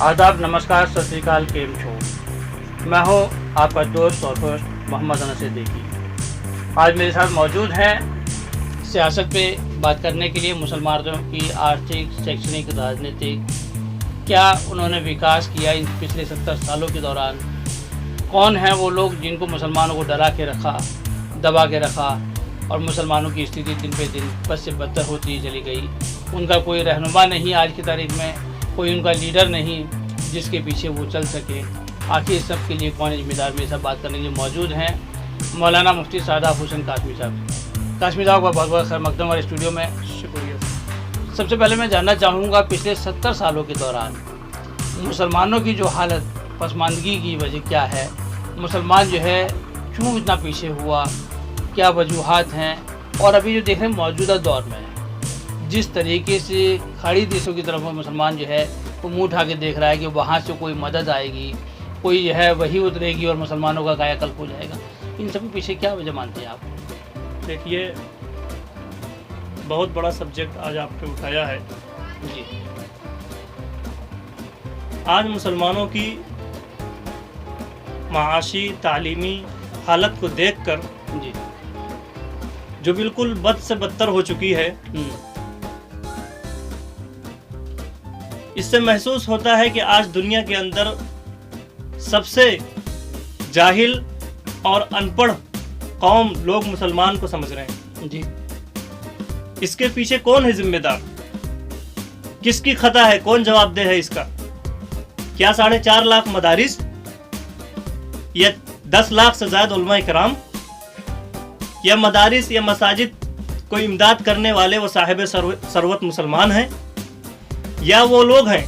आदाब, नमस्कार, सत श्री अकाल, केम छो। मैं हूँ आपका दोस्त और होस्ट मोहम्मद अनस सिद्दीकी। आज मेरे साथ मौजूद हैं सियासत पे बात करने के लिए मुसलमानों की आर्थिक, शैक्षणिक, राजनीतिक क्या उन्होंने विकास किया इन पिछले 70 सालों के दौरान। कौन हैं वो लोग जिनको मुसलमानों को डरा के रखा, दबा के रखा और मुसलमानों की स्थिति दिन पे दिन बद से बदतर होती चली गई। उनका कोई रहनुमा नहीं आज की तारीख में, कोई उनका लीडर नहीं जिसके पीछे वो चल सके। आखिर इस सब के लिए कौन जिम्मेदार, में सब बात करने के लिए मौजूद हैं मौलाना मुफ्ती सादात हुसैन कासमी साहब। कासमी साहब का बहुत बहुत खैर मकदम हमारे स्टूडियो में। शुक्रिया। सबसे पहले मैं जानना चाहूँगा पिछले 70 सालों के दौरान मुसलमानों की जो हालत, पसमानदगी की वजह क्या है, मुसलमान जो है क्यों इतना पीछे हुआ, क्या वजूहात हैं, और अभी जो देख रहे हैं मौजूदा दौर में जिस तरीके से खाड़ी देशों की तरफ मुसलमान जो है वो मुँह उठा के देख रहा है कि वहाँ से कोई मदद आएगी, कोई जो है वही उतरेगी और मुसलमानों का कायाकल्प हो जाएगा। इन सब के पीछे क्या वजह मानते हैं आप? देखिए, बहुत बड़ा सब्जेक्ट आज आपने उठाया है जी। आज मुसलमानों की माशी, तालीमी हालत को देखकर जी, जो बिल्कुल बद से बदतर हो चुकी है, इससे महसूस होता है कि आज दुनिया के अंदर सबसे जाहिल और अनपढ़ कौम लोग मुसलमान को समझ रहे हैं जी। इसके पीछे कौन है जिम्मेदार, किसकी खता है, कौन जवाबदेह है इसका? क्या 4.5 लाख मदारिस या 10 लाख से ज्यादा उलमा इकराम या मदारिस या मसाजिद को इमदाद करने वाले वो साहिब सरवत मुसलमान हैं, या वो लोग हैं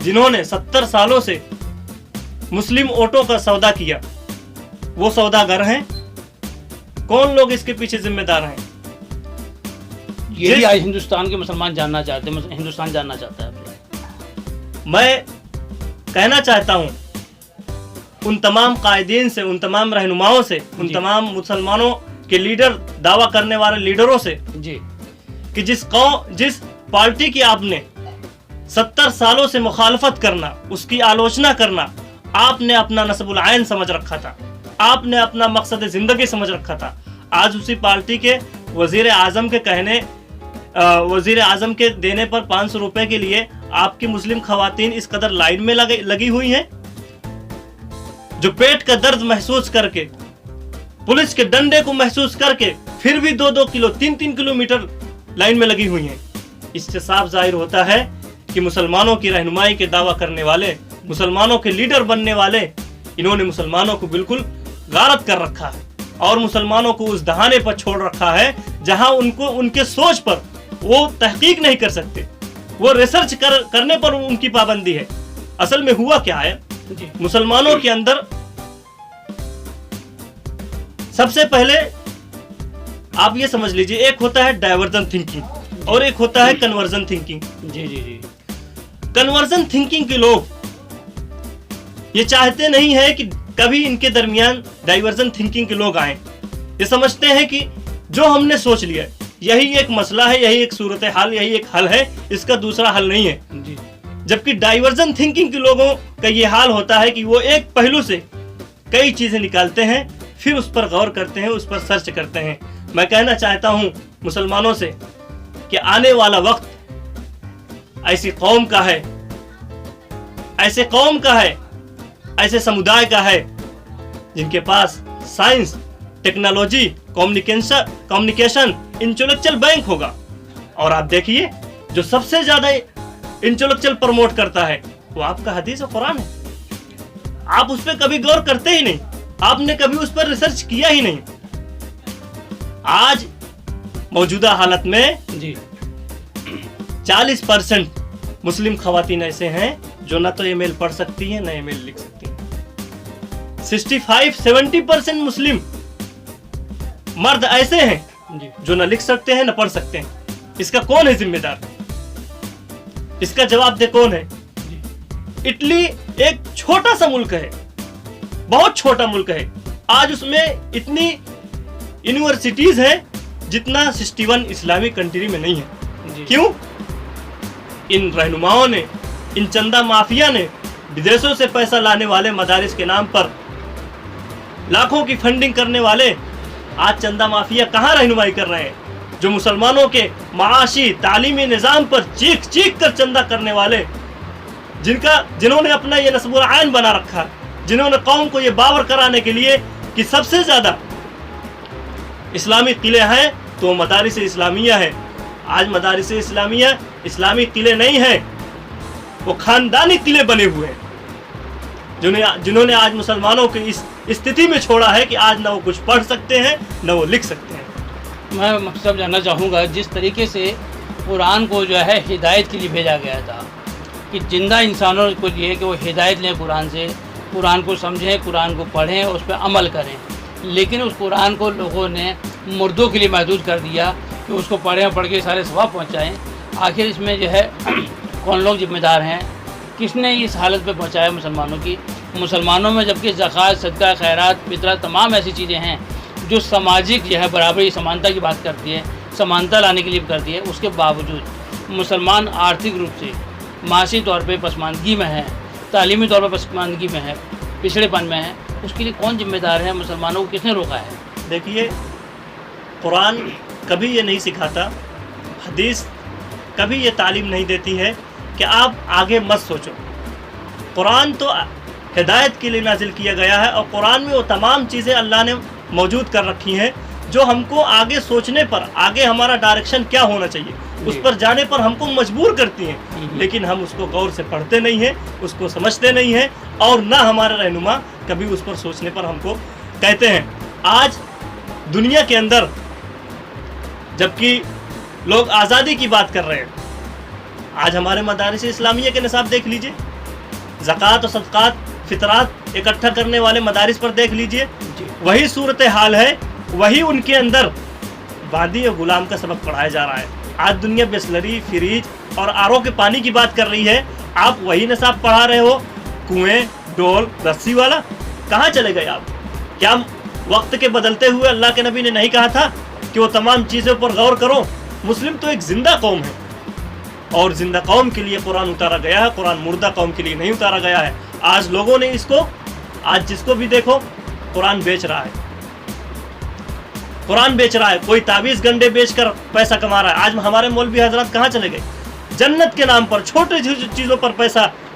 जिन्होंने 70 सालों से मुस्लिम वोटों का सौदा किया, वो सौदागर हैं? कौन लोग इसके पीछे जिम्मेदार हैं? यही आज हिंदुस्तान के मुसलमान जानना चाहते हैं, हिंदुस्तान जानना चाहता है आपसे। मैं कहना चाहता हूं उन तमाम कायदीन से, उन तमाम रहनुमाओं से, उन तमाम मुसलमानों के लीडर, दावा करने वाले लीडरों से जी कि जिस पार्टी की आपने 70 सालों से मुखालफत करना, उसकी आलोचना करना आपने अपना नस्बुल आइन समझ रखा था, आपने अपना मकसद जिंदगी समझ रखा था, आज उसी पार्टी के वजीर आजम के कहने, वजीर आजम के देने पर 500 रुपए के लिए आपकी मुस्लिम खवातीन इस कदर लाइन में लगी हुई हैं, जो पेट का दर्द महसूस करके, पुलिस के डंडे को महसूस करके फिर भी 2-2 किलो, 3-3 किलोमीटर लाइन में लगी हुई हैं। इससे साफ जाहिर होता है कि मुसलमानों की रहनुमाई के दावा करने वाले, मुसलमानों के लीडर बनने वाले, इन्होंने मुसलमानों को बिल्कुल गारत कर रखा है और मुसलमानों को उस दहाने पर छोड़ रखा है जहां उनको, उनके सोच पर वो तहकीक नहीं कर सकते, वो रिसर्च करने पर उनकी पाबंदी है। असल में हुआ क्या है, मुसलमानों के अंदर सबसे पहले आप ये समझ लीजिए, एक होता है डाइवर्जन थिंकिंग और एक होता है कन्वर्जन थिंकिंग। जी जी जी। कन्वर्जन थिंकिंग के लोग ये चाहते नहीं है कि कभी इनके दरमियान डाइवर्जन थिंकिंग के लोग आए। ये समझते हैं कि जो हमने सोच लिया यही एक मसला है, यही एक सूरत हाल, यही एक हल है, इसका दूसरा हल नहीं है जी। जबकि डाइवर्जन थिंकिंग के लोगों का ये हाल होता है कि वो एक पहलू से कई चीजें निकालते हैं, फिर उस पर गौर करते हैं, उस पर सर्च करते हैं। मैं कहना चाहता हूं मुसलमानों से कि आने वाला वक्त ऐसी कौम का है, ऐसे कौम का है, ऐसे समुदाय का है जिनके पास science, technology, communication, intellectual bank होगा। और आप देखिए जो सबसे ज्यादा इंटेलेक्चुअल प्रमोट करता है वो आपका हदीस और कुरान है। आप उस पर कभी गौर करते ही नहीं, आपने कभी उस पर रिसर्च किया ही नहीं। आज मौजूदा हालत में जी 40% मुस्लिम खवातीन ऐसे हैं जो न तो ईमेल पढ़ सकती हैं न ईमेल लिख सकती हैं। 65-70% मुस्लिम मर्द ऐसे हैं जी जो न लिख सकते हैं न पढ़ सकते हैं। इसका कौन है जिम्मेदार? इसका जवाब दे कौन है? इटली एक छोटा सा मुल्क है, बहुत छोटा मुल्क है। आज उसमें इतनी यूनिवर्सिटीज हैं जितना 61 इस्लामिक कंट्री में नहीं है। जी। क्यों? इन रहनुमाओं ने, इन चंदा माफिया ने, विदेशों से पैसा लाने वाले मदारिस के नाम पर लाखों की फंडिंग करने वाले आज चंदा माफिया कहाँ रहनुमाई कर रहे हैं? जो मुसलमानों के माशी तालीमी निज़ाम पर चीख चीख कर चंदा करने वाले, जिन्होंने अपना ये नस्बुल आइन बना रखा, जिन्होंने कौम को ये बावर कराने के लिए कि सबसे ज़्यादा इस्लामी किले हैं तो मदारिस इस्लामिया है। आज मदारिस इस्लामिया इस्लामी किले नहीं है, वो खानदानी किले बने हुए हैं, जिन्होंने आज मुसलमानों को इस स्थिति में छोड़ा है कि आज न वो कुछ पढ़ सकते हैं न वो लिख सकते हैं। मैं मकसद जानना चाहूँगा, जिस तरीके से कुरान को जो है हिदायत के लिए भेजा गया था कि जिंदा इंसानों को लिए कि वो हिदायत लें कुरान से, कुरान को समझें, कुरान को पढ़ें, उस पर अमल करें, लेकिन उस कुरान को लोगों ने मुर्दों के लिए महदूद कर दिया कि उसको पढ़ें, पढ़ के सारे सवाब पहुँचाएँ। आखिर इसमें जो है कौन लोग जिम्मेदार हैं? किसने इस हालत पे पहुँचाया मुसलमानों की? मुसलमानों में जबकि ज़कात, सदका, खैरात, फितरा, तमाम ऐसी चीज़ें हैं जो सामाजिक जो है बराबरी, समानता की बात करती है, समानता लाने के लिए करती है, उसके बावजूद मुसलमान आर्थिक रूप से, माशी तौर पे पसमानदगी में है, तालीमी तौर पर पसमानदगी में है, पिछड़ेपन में है। उसके लिए कौन जिम्मेदार है? मुसलमानों को किसने रोका है? देखिए, कुरान कभी ये नहीं सिखाता, हदीस कभी ये तालीम नहीं देती है कि आप आगे मत सोचो। कुरान तो हिदायत के लिए नाजिल किया गया है और कुरान में वो तमाम चीज़ें अल्लाह ने मौजूद कर रखी हैं जो हमको आगे सोचने पर, आगे हमारा डायरेक्शन क्या होना चाहिए, उस पर जाने पर हमको मजबूर करती हैं। लेकिन हम उसको गौर से पढ़ते नहीं हैं, उसको समझते नहीं हैं, और ना हमारा रहनुमा कभी उस पर सोचने पर हमको कहते हैं। आज दुनिया के अंदर जबकि लोग आज़ादी की बात कर रहे हैं, आज हमारे मदारिस इस्लामिया के निसाब देख लीजिए, ज़कात और सदक़ात, फितरात इकट्ठा करने वाले मदारिस पर देख लीजिए, वही सूरत हाल है, वही उनके अंदर बादी और गुलाम का सबक पढ़ाया जा रहा है। आज दुनिया बिस्लरी, फ्रिज और आरओ के पानी की बात कर रही है, आप वही निसाब पढ़ा रहे हो, कुएं, डोल, रस्सी वाला। कहाँ चले गए आप? क्या वक्त के बदलते हुए अल्लाह के नबी ने नहीं कहा था कि वो तमाम चीज़ों पर गौर करो? मुस्लिम तो एक जिंदा कौम है और जिंदा कौम के लिए कुरान उतारा गया है, कुरान मुर्दा कौम के लिए नहीं उतारा गया है। आज लोगों ने इसको, आज जिसको भी देखो कुरान बेच रहा है, कुरान बेच रहा है, कोई ताबीज़ गंडे बेचकर पैसा कमा रहा है। आज हमारे मौलवी हजरत कहाँ चले गए? जन्नत के नाम पर छोटे चीज़ों पर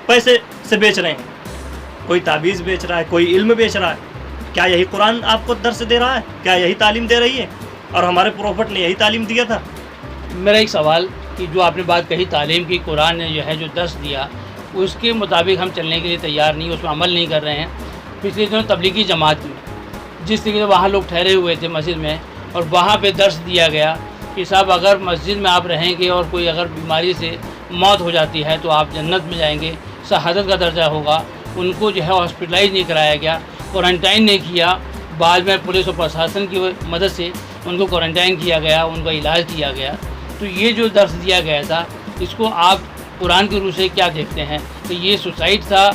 पैसे से बेच रहे हैं। कोई ताबीज़ बेच रहा है, कोई इल्म बेच रहा है। क्या यही कुरान आपको दर्स दे रहा है? क्या यही तालीम दे रही है? और हमारे प्रोफेट ने यही तालीम दिया था। मेरा एक सवाल कि जो आपने बात कही तालीम की, कुरान ने जो है जो दर्स दिया उसके मुताबिक हम चलने के लिए तैयार नहीं, उसमें अमल नहीं कर रहे हैं। पिछले दिनों तबलीगी जमात में जिस तरीके से वहाँ लोग ठहरे हुए थे मस्जिद में, और वहाँ पे दर्स दिया गया कि साहब अगर मस्जिद में आप रहेंगे और कोई अगर बीमारी से मौत हो जाती है तो आप जन्नत में जाएंगे, शहादत का दर्जा होगा। उनको जो है हॉस्पिटलाइज नहीं कराया गया, क्वारंटाइन नहीं किया, बाद में पुलिस और प्रशासन की मदद से उनको क्वारंटाइन किया गया, उनका इलाज किया गया। तो ये जो दर्स दिया गया था, इसको आप कुरान की रूह से क्या देखते हैं? तो ये सुसाइड था,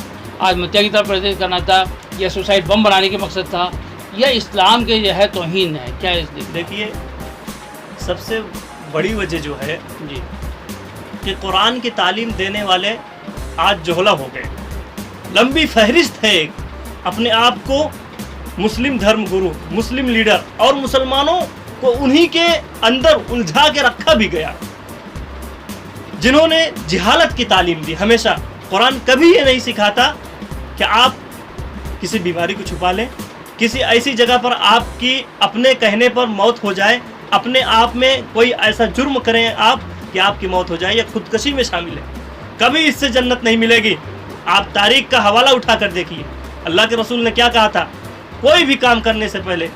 आत्महत्या की तरफ प्रेरित करना था, या सुसाइड बम बनाने के मकसद था, या इस्लाम के जो है तौहीन है? क्या इस देखिए, सबसे बड़ी वजह जो है जी कि कुरान की तालीम देने वाले आज जोहला हो गए। लंबी फहरिस्त है एक, अपने आप को मुस्लिम धर्म गुरु, मुस्लिम लीडर, और मुसलमानों को उन्हीं के अंदर उलझा के रखा भी गया, जिन्होंने जिहालत की तालीम दी। हमेशा कुरान कभी ये नहीं सिखाता कि आप किसी बीमारी को छुपा लें, किसी ऐसी जगह पर आपकी अपने कहने पर मौत हो जाए, अपने आप में कोई ऐसा जुर्म करें आप कि आपकी मौत हो जाए या खुदकशी में शामिल है। कभी इससे जन्नत नहीं मिलेगी। आप तारीख का हवाला उठा कर देखिए, अल्लाह के रसूल ने क्या कहा था? कोई भी काम करने से पहले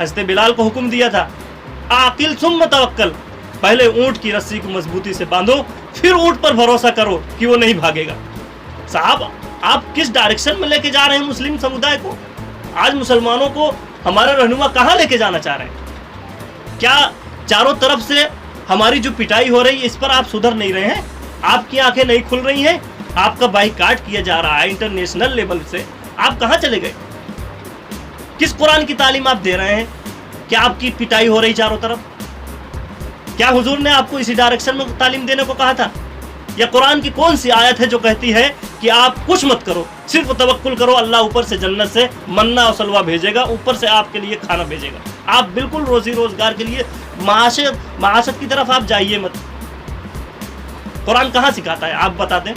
हज़रत बिलाल को हुक्म दिया था, आकिल सुम्म तवक्कल, पहले ऊँट की रस्सी को मजबूती से बांधो, फिर ऊँट पर भरोसा करो कि वो नहीं भागेगा। साहब, आप किस डायरेक्शन में लेके जा रहे हैं मुस्लिम समुदाय को? आज मुसलमानों को हमारा रहनुमा कहाँ लेके जाना चाह रहे हैं? क्या चारों तरफ से हमारी जो पिटाई हो रही है, इस पर आप सुधर नहीं रहे हैं? आपकी आंखें नहीं खुल रही हैं? आपका बाइकाट किया जा रहा है इंटरनेशनल लेवल से। आप कहाँ चले गए? किस कुरान की तालीम आप दे रहे हैं? क्या आपकी पिटाई हो रही चारों तरफ? क्या हुजूर ने आपको इसी डायरेक्शन में तालीम देने को कहा था? या कुरान की कौन सी आयत है जो कहती है कि आप कुछ मत करो, सिर्फ तवक्कुल करो, अल्लाह ऊपर से जन्नत से मन्ना और सलवा भेजेगा, ऊपर से आपके लिए खाना भेजेगा, आप बिल्कुल रोजी रोजगार के लिए माशत की तरफ आप जाइए मत। कुरान कहाँ सिखाता है, आप बता दें।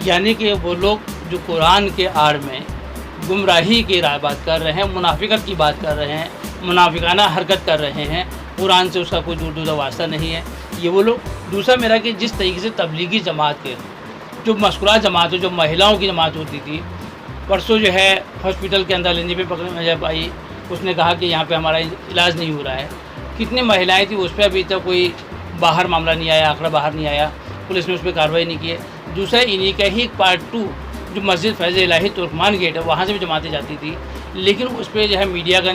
यानी कि वो लोग जो कुरान के आड़ में गुमराही की बात कर रहे हैं, मुनाफिकत की बात कर रहे हैं, मुनाफिकाना हरकत कर रहे हैं, कुरान से उसका कोई दूर दूर वास्ता नहीं है ये वो लोग। दूसरा मेरा कि जिस तरीके से तबलीगी जमात के जो मस्कुरा जमात हो, जो महिलाओं की जमात होती थी, परसों जो है हॉस्पिटल के अंदर लेने पे पकड़ जब आई, उसने कहा कि यहाँ पे हमारा इलाज नहीं हो रहा है। कितनी महिलाएं थी, उस पर अभी तक कोई बाहर मामला नहीं आया, आंकड़ा बाहर नहीं आया, पुलिस ने उस पर कार्रवाई नहीं की है। दूसरा इन्हीं का ही पार्ट 2 जो मस्जिद फैज़ इलाही तुर्कमान गेट है, वहाँ से भी जमातें जाती थी, लेकिन उस पर जो है मीडिया का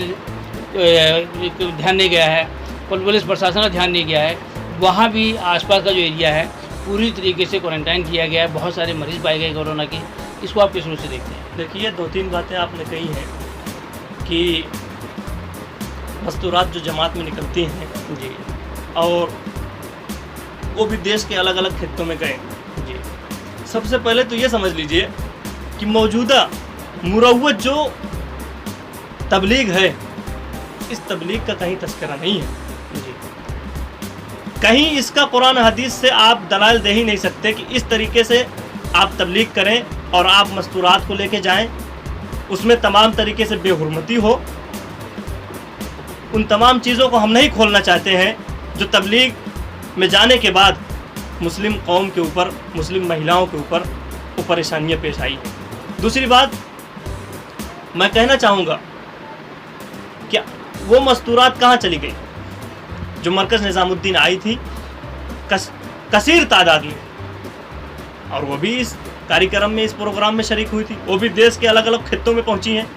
ध्यान नहीं गया है, पुलिस प्रशासन का ध्यान नहीं गया है। वहाँ भी आसपास का जो एरिया है पूरी तरीके से क्वारंटाइन किया गया है, बहुत सारे मरीज़ पाए गए कोरोना के। इसको आप किस रूप से देखते हैं? देखिए, 2-3 बातें आपने कही हैं कि मस्तूरात जो जमात में निकलती हैं जी, और वो भी देश के अलग अलग खित्तों में गए जी, सबसे पहले तो ये समझ लीजिए कि मौजूदा मुरव्वत जो तबलीग है, इस तबलीग का कहीं तस्करा नहीं है जी, कहीं इसका कुरान हदीस से आप दलाल दे ही नहीं सकते कि इस तरीके से आप तबलीग करें और आप मस्तूरात को लेके जाएं, उसमें तमाम तरीके से बेहुरमती हो। उन तमाम चीज़ों को हम नहीं खोलना चाहते हैं जो तबलीग में जाने के बाद मुस्लिम कौम के ऊपर, मुस्लिम महिलाओं के ऊपर वो परेशानियाँ पेश आई हैं। दूसरी बात मैं कहना चाहूँगा कि वो मस्तूरात कहाँ चली गई जो मरकज़ निज़ामुद्दीन आई थी कसीर तादाद में, और वो भी इस कार्यक्रम में, इस प्रोग्राम में शरीक हुई थी, वो भी देश के अलग अलग खित्तों में पहुंची हैं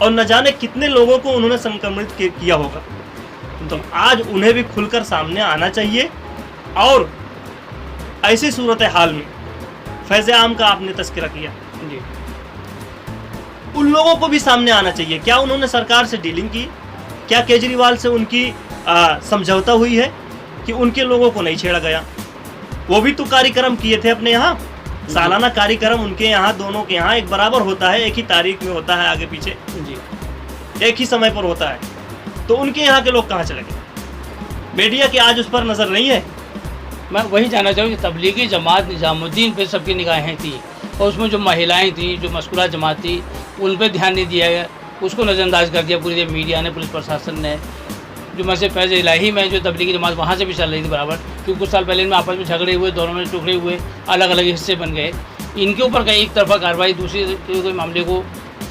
और न जाने कितने लोगों को उन्होंने संक्रमित किया होगा। तो आज उन्हें भी खुलकर सामने आना चाहिए और ऐसी सूरत हाल में फैज़ आम का आपने तस्करा किया जी, उन लोगों को भी सामने आना चाहिए। क्या उन्होंने सरकार से डीलिंग की? क्या केजरीवाल से उनकी समझौता हुई है कि उनके लोगों को नहीं छेड़ा गया? वो भी तो कार्यक्रम किए थे अपने यहाँ, सालाना कार्यक्रम उनके यहाँ, दोनों के यहाँ एक बराबर होता है, एक ही तारीख में होता है, आगे पीछे जी, एक ही समय पर होता है। तो उनके यहाँ के लोग कहाँ चले गए? मीडिया की आज उस पर नज़र नहीं है। मैं वही जानना चाहूँ कि तबलीगी जमात निज़ामुद्दीन पे सबकी निगाहें थी और उसमें जो महिलाएं थी, जो मस्कुरा जमात थी, उन पर ध्यान नहीं दिया गया, उसको नज़रअंदाज कर दिया पूरी मीडिया ने, पुलिस प्रशासन ने। जो मस्जिद फैज़ इलाही में जो तबलीगी जमात वहाँ से भी चल रही थी बराबर, क्योंकि कुछ साल पहले इनमें आपस में झगड़े हुए, दोनों में टुकड़े हुए, अलग अलग हिस्से बन गए। इनके ऊपर कहीं एक तरफा कार्रवाई, दूसरी कोई मामले को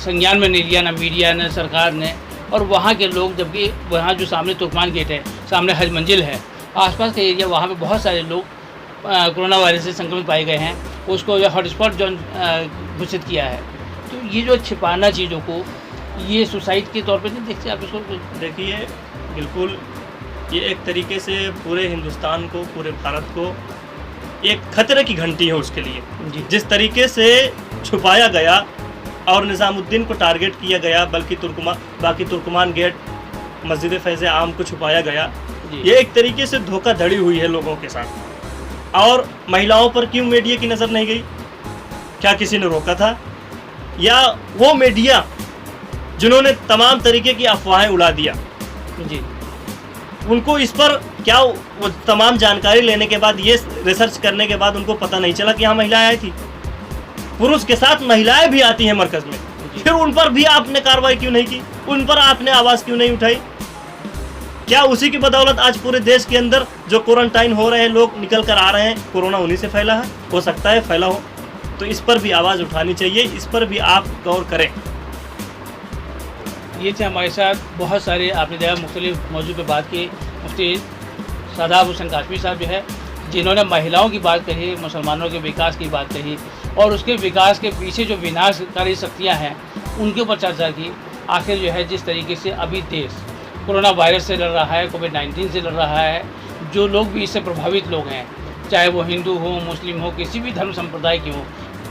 संज्ञान में नहीं लिया, ना मीडिया ने, सरकार ने। और वहाँ के लोग, जबकि वहाँ जो सामने तुर्कमान गेट है, सामने हज मंजिल है, आसपास का एरिया, वहाँ पे बहुत सारे लोग कोरोना वायरस से संक्रमित पाए गए हैं, उसको जो हॉटस्पॉट जो घोषित किया है। तो ये जो छिपाना चीज़ों को, ये सुसाइड के तौर पे नहीं देखते आप इसको? देखिए, बिल्कुल ये एक तरीके से पूरे हिंदुस्तान को, पूरे भारत को एक खतरे की घंटी है उसके लिए। जी, जिस तरीके से छुपाया गया और निज़ामुद्दीन को टारगेट किया गया, बल्कि बाकी तुर्कमान गेट, मस्जिद फैज़ आम को छुपाया गया, जी, ये एक तरीके से धोखाधड़ी हुई है लोगों के साथ। और महिलाओं पर क्यों मीडिया की नज़र नहीं गई? क्या किसी ने रोका था? या वो मीडिया जिन्होंने तमाम तरीके की अफवाहें उड़ा दिया, जी, उनको इस पर क्या वो तमाम जानकारी लेने के बाद, ये रिसर्च करने के बाद उनको पता नहीं चला कि यहाँ महिलाएं आई थी? पुरुष के साथ महिलाएं भी आती हैं मरकज़ में, फिर उन पर भी आपने कार्रवाई क्यों नहीं की? उन पर आपने आवाज़ क्यों नहीं उठाई? क्या उसी की बदौलत आज पूरे देश के अंदर जो क्वारंटाइन हो रहे हैं, लोग निकल कर आ रहे हैं, कोरोना उन्हीं से फैला है? हो सकता है फैला हो, तो इस पर भी आवाज़ उठानी चाहिए, इस पर भी आप गौर करें। ये थे हमारे साथ बहुत सारे, आपने देखा मुख्तलिफ मौजू पे बात की। मुफ्ती शादाब हुसैन काशमी साहब जो है, जिन्होंने महिलाओं की बात कही, मुसलमानों के विकास की बात कही और उसके विकास के पीछे जो विनाशकारी शक्तियाँ हैं उनके ऊपर चर्चा की। आखिर जो है जिस तरीके से अभी देश कोरोना वायरस से लड़ रहा है, कोविड-19 से लड़ रहा है, जो लोग भी इससे प्रभावित लोग हैं, चाहे वो हिंदू हो, मुस्लिम हो, किसी भी धर्म संप्रदाय की हो,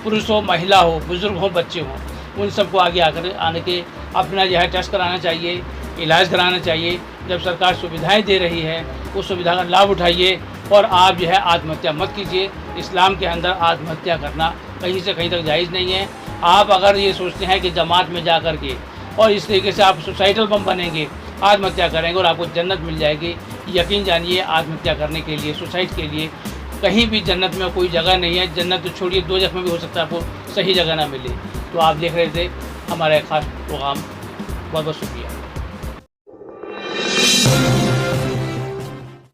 पुरुष हो, महिला हो, बुज़ुर्ग हो, बच्चे हों, उन सबको आगे आकर आने के अपना जो है टेस्ट कराना चाहिए, इलाज कराना चाहिए। जब सरकार सुविधाएं दे रही है, اس سویدھا کا لابھ اٹھائیے اور آپ جو ہے آتم ہتیا مت کیجیے۔ اسلام کے اندر آتم ہتیا کرنا کہیں سے کہیں تک جائز نہیں ہے۔ آپ اگر یہ سوچتے ہیں کہ جماعت میں جا کر کے اور اس طریقے سے آپ سوسائٹل بم بنیں گے، آتم ہتیا کریں گے اور آپ کو جنت مل جائے گی، یقین جانیے آتم ہتیا کرنے کے لیے، سوسائڈ کے لیے کہیں بھی جنت میں کوئی جگہ نہیں ہے۔ جنت تو چھوڑیے، دوزخ میں بھی ہو سکتا ہے آپ کو صحیح جگہ نہ ملے۔ تو آپ دیکھ رہے تھے ہمارا ایک خاص پروگرام، بہت بہت شکریہ۔